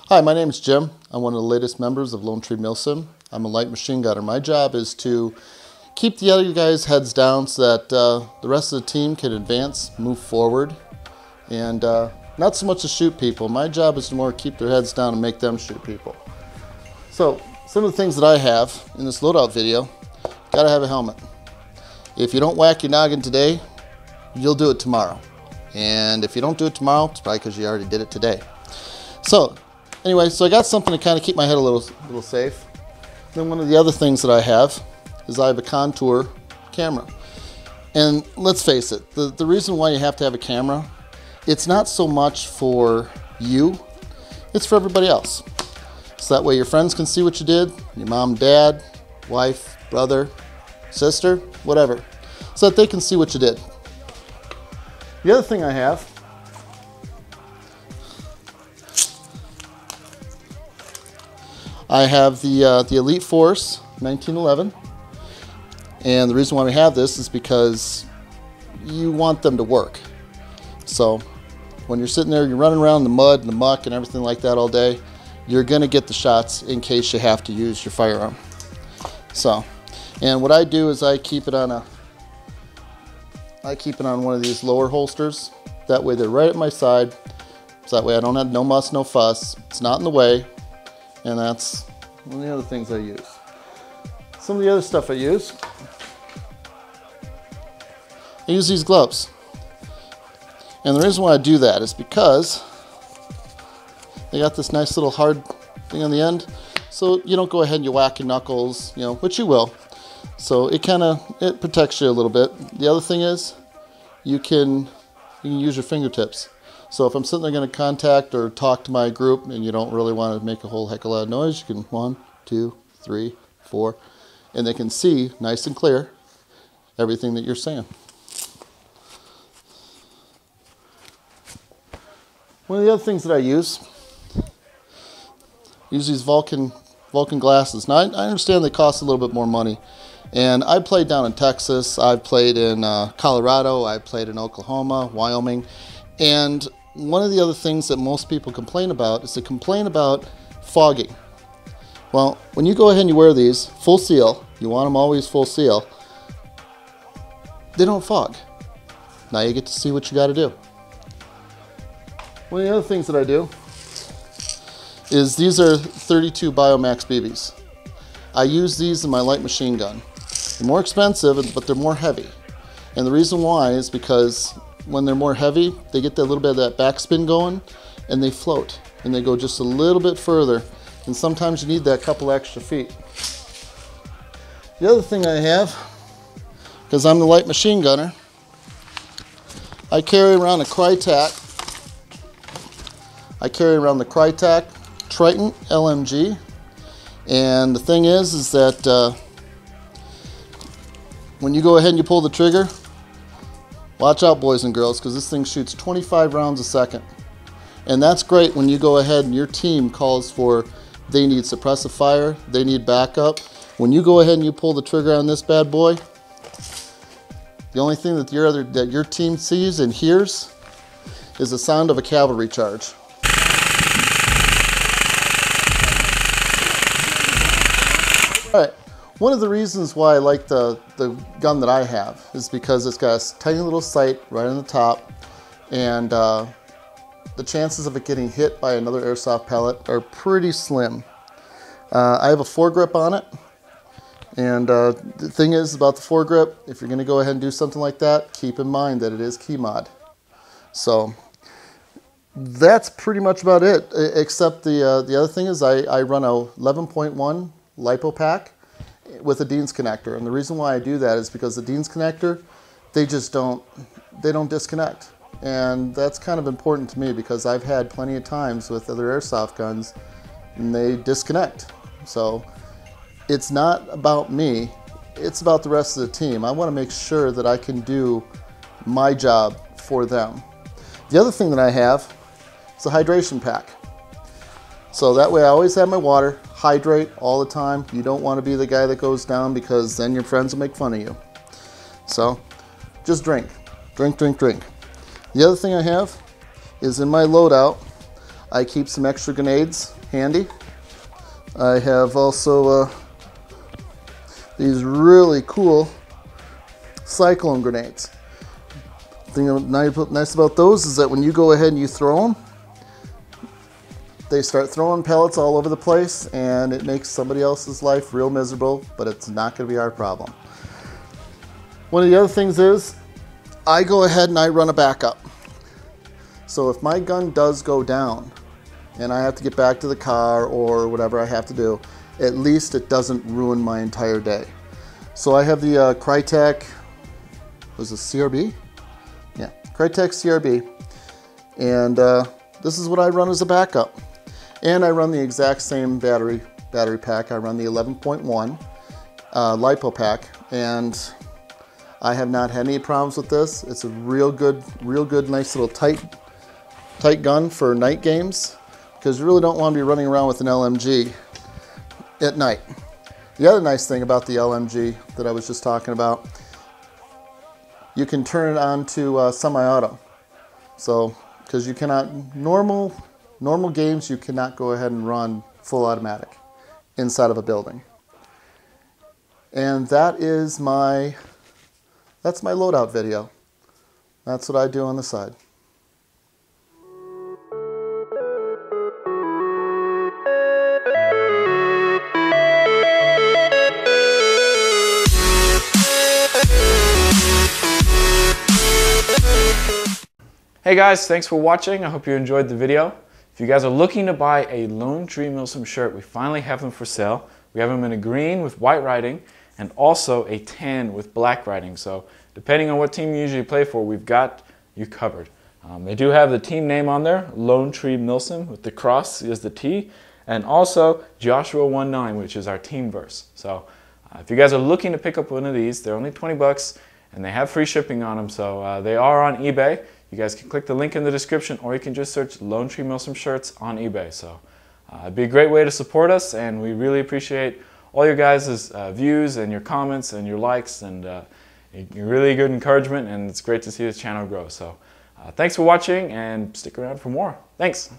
Hi, my name is Jim. I'm one of the latest members of Lone Tree Milsim. I'm a light machine gunner. My job is to keep the other guys' heads down so that the rest of the team can advance, move forward, and not so much to shoot people. My job is to more keep their heads down and make them shoot people. So, some of the things that I have in this loadout video, gotta have a helmet. If you don't whack your noggin today, you'll do it tomorrow. And if you don't do it tomorrow, it's probably because you already did it today. So, anyway, so I got something to kind of keep my head a little safe. Then one of the other things that I have is I have a contour camera. And let's face it, the reason why you have to have a camera, it's not so much for you, it's for everybody else. So that way your friends can see what you did, your mom, dad, wife, brother, sister, whatever, so that they can see what you did. The other thing I have the Elite Force 1911, and the reason why we have this is because you want them to work. So when you're sitting there, you're running around in the mud and the muck and everything like that all day, you're going to get the shots in case you have to use your firearm. So, and what I do is I keep it on one of these lower holsters. That way they're right at my side. So that way I don't have no muss, no fuss. It's not in the way. And that's one of the other things I use. Some of the other stuff I use these gloves. And the reason why I do that is because they got this nice little hard thing on the end. So you don't go ahead and you whack your knuckles, you know, which you will. So it protects you a little bit. The other thing is you can use your fingertips. So if I'm sitting there going to contact or talk to my group and you don't really want to make a whole heck of a lot of noise, you can 1, 2, 3, 4, and they can see nice and clear everything that you're saying. One of the other things that I use these Vulcan glasses. Now I understand they cost a little bit more money, and I played down in Texas, I've played in Colorado, I've played in Oklahoma, Wyoming, and one of the other things that most people complain about is they complain about fogging. Well, when you go ahead and you wear these full seal, you want them always full seal, they don't fog. Now you get to see what you got to do. One of the other things that I do is these are 32 Biomax BBs. I use these in my light machine gun. They're more expensive, but they're more heavy. And the reason why is because when they're more heavy, they get that little bit of that backspin going, and they float, and they go just a little bit further, and sometimes you need that couple extra feet. The other thing I have, because I'm the light machine gunner, I carry around a Krytac. I carry around the Krytac Triton LMG, and the thing is that when you go ahead and you pull the trigger, watch out, boys and girls, because this thing shoots 25 rounds a second. And that's great when you go ahead and your team calls for, they need suppressive fire, they need backup. When you go ahead and you pull the trigger on this bad boy, the only thing that your team sees and hears is the sound of a cavalry charge. All right. One of the reasons why I like the gun that I have is because it's got a tiny little sight right on the top, and the chances of it getting hit by another airsoft pellet are pretty slim. I have a foregrip on it, and the thing is about the foregrip, if you're going to go ahead and do something like that, keep in mind that it is key mod. So that's pretty much about it, except the other thing is I run a 11.1 LiPo pack with a Dean's connector, and the reason why I do that is because the Dean's connector, they don't disconnect, and that's kind of important to me because I've had plenty of times with other airsoft guns and they disconnect. So it's not about me, it's about the rest of the team. I want to make sure that I can do my job for them. The other thing that I have is a hydration pack. So that way I always have my water, hydrate all the time. You don't want to be the guy that goes down because then your friends will make fun of you. So just drink, drink, drink, drink. The other thing I have is in my loadout, I keep some extra grenades handy. I have also these really cool cyclone grenades. The thing nice about those is that when you go ahead and you throw them, they start throwing pellets all over the place, and it makes somebody else's life real miserable, but it's not going to be our problem. One of the other things is I go ahead and I run a backup. So if my gun does go down and I have to get back to the car or whatever I have to do, at least it doesn't ruin my entire day. So I have the Krytac, was it CRB? Yeah, Krytac CRB. And this is what I run as a backup. And I run the exact same battery pack. I run the 11.1 LiPo pack, and I have not had any problems with this. It's a real good, nice little tight gun for night games, because you really don't want to be running around with an LMG at night. The other nice thing about the LMG that I was just talking about, you can turn it on to SemiAuto. So, because you cannot, normal games, you cannot go ahead and run full automatic inside of a building. And that's my loadout video. That's what I do on the side. Hey guys, thanks for watching. I hope you enjoyed the video. If you guys are looking to buy a Lone Tree Milsim shirt, we finally have them for sale. We have them in a green with white writing and also a tan with black writing. So depending on what team you usually play for, we've got you covered. They do have the team name on there, Lone Tree Milsim, with the cross is the T, and also Joshua 19, which is our team verse. So if you guys are looking to pick up one of these, they're only 20 bucks and they have free shipping on them. So they are on eBay. You guys can click the link in the description, or you can just search Lone Tree Milsim shirts on eBay. So it'd be a great way to support us, and we really appreciate all your guys' views and your comments and your likes, and you're really good encouragement, and it's great to see this channel grow. So thanks for watching, and stick around for more. Thanks.